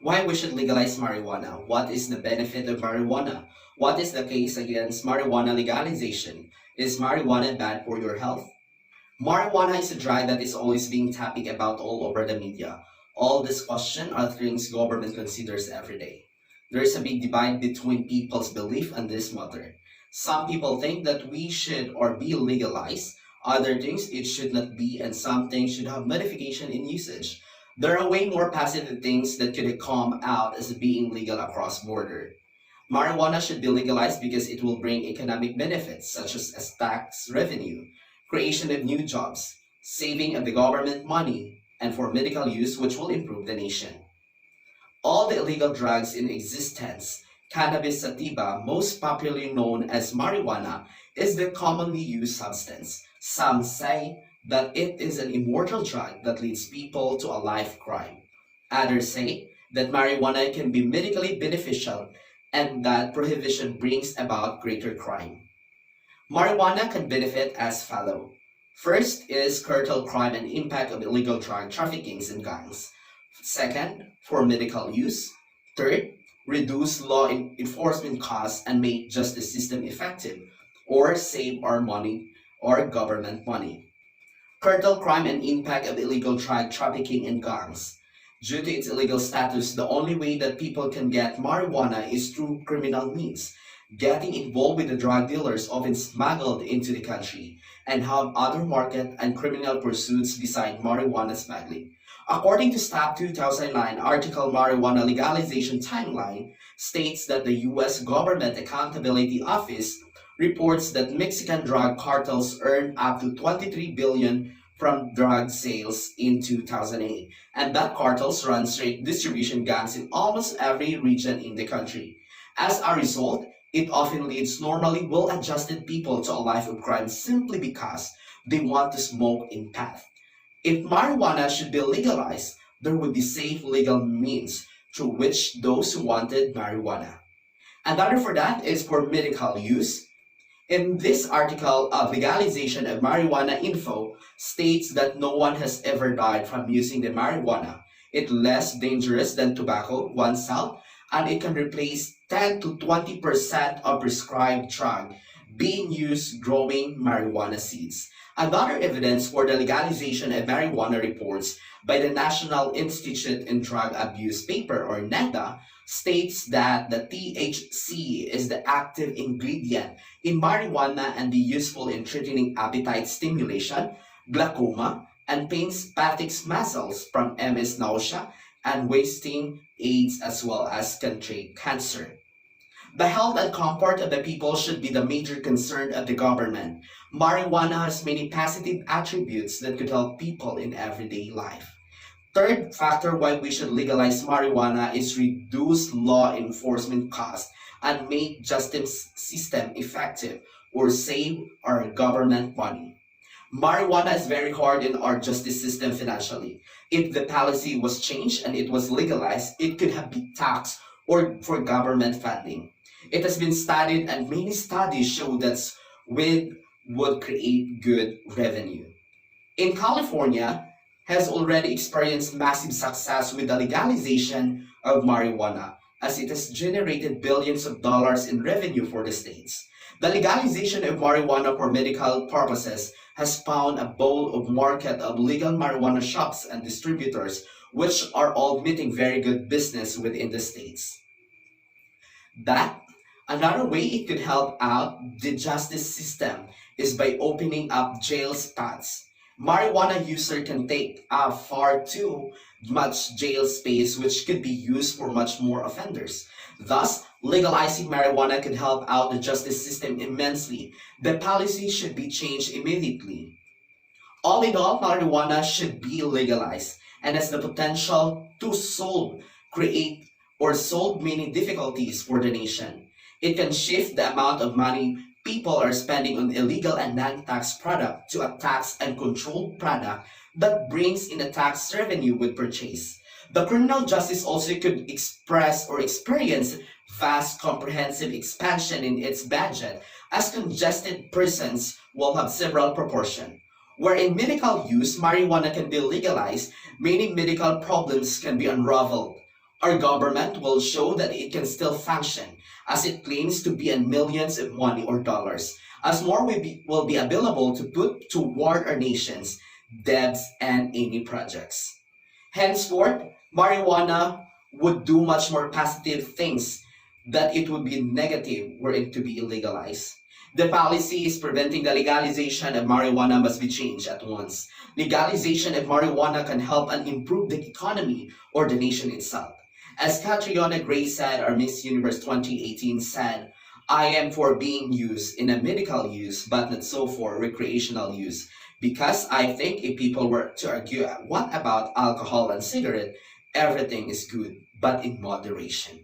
Why we should legalize marijuana? What is the benefit of marijuana? What is the case against marijuana legalization? Is marijuana bad for your health? Marijuana is a drug that is always being topic about all over the media. All this question are things government considers every day. There is a big divide between people's belief on this matter. Some people think that we should or be legalized. Other things it should not be, and some things should have modification in usage. There are way more positive things that could come out as being legal across border. Marijuana should be legalized because it will bring economic benefits such as tax revenue, creation of new jobs, saving of the government money, and for medical use which will improve the nation. All the illegal drugs in existence, cannabis sativa, most popularly known as marijuana, is the commonly used substance. Some say that it is an immortal drug that leads people to a life crime. Others say that marijuana can be medically beneficial and that prohibition brings about greater crime. Marijuana can benefit as follow. First is curtail crime and impact of illegal drug traffickings and gangs. Second, for medical use. Third, reduce law enforcement costs and make justice system effective, or save our money or government money. Curtail crime and impact of illegal drug trafficking and gangs. Due to its illegal status, the only way that people can get marijuana is through criminal means. Getting involved with the drug dealers often smuggled into the country and have other market and criminal pursuits beside marijuana smuggling. According to STOP 2009 article Marijuana Legalization Timeline states that the US Government Accountability Office reports that Mexican drug cartels earned up to 23 billion from drug sales in 2008, and that cartels run straight distribution gangs in almost every region in the country. As a result, it often leads normally well-adjusted people to a life of crime simply because they want to smoke in path. If marijuana should be legalized, there would be safe legal means through which those who wanted marijuana. Another for that is for medical use. In this article of legalization of marijuana info states that no one has ever died from using the marijuana. It's less dangerous than tobacco, one cell, and it can replace 10 to 20% of prescribed drug being used growing marijuana seeds. Another evidence for the legalization of marijuana reports by the National Institute in Drug Abuse paper or NEDA states that the THC is the active ingredient in marijuana and be useful in treating appetite stimulation, glaucoma, and pain spastic muscles from MS nausea and wasting AIDS as well as cancer. The health and comfort of the people should be the major concern of the government. Marijuana has many positive attributes that could help people in everyday life. Third factor why we should legalize marijuana is reduce law enforcement costs and make justice system effective or save our government money. Marijuana is very hard in our justice system financially. If the policy was changed and it was legalized, it could have been taxed or for government funding. It has been studied and many studies show that weed would create good revenue. In California, has already experienced massive success with the legalization of marijuana, as it has generated billions of dollars in revenue for the states. The legalization of marijuana for medical purposes has found a bowl of market of legal marijuana shops and distributors, which are all making very good business within the states. That another way it could help out the justice system is by opening up jail spots. Marijuana user can take far too much jail space which could be used for much more offenders. Thus, legalizing marijuana could help out the justice system immensely. The policy should be changed immediately. All in all, marijuana should be legalized and has the potential to create, or solve many difficulties for the nation. It can shift the amount of money people are spending on illegal and non-tax product to a tax and controlled product that brings in a tax revenue with purchase. The criminal justice also could express or experience vast comprehensive expansion in its budget as congested prisons will have several proportion. Where in medical use, marijuana can be legalized, many medical problems can be unraveled. Our government will show that it can still function as it claims to be in millions of money or dollars, as more will be available to put toward our nation's debts and any projects. Henceforth, marijuana would do much more positive things that it would be negative were it to be illegalized. The policies preventing the legalization of marijuana must be changed at once. Legalization of marijuana can help and improve the economy or the nation itself. As Catriona Gray said, our Miss Universe 2018 said, I am for being used in a medical use, but not so for recreational use. Because I think if people were to argue, what about alcohol and cigarette, everything is good, but in moderation.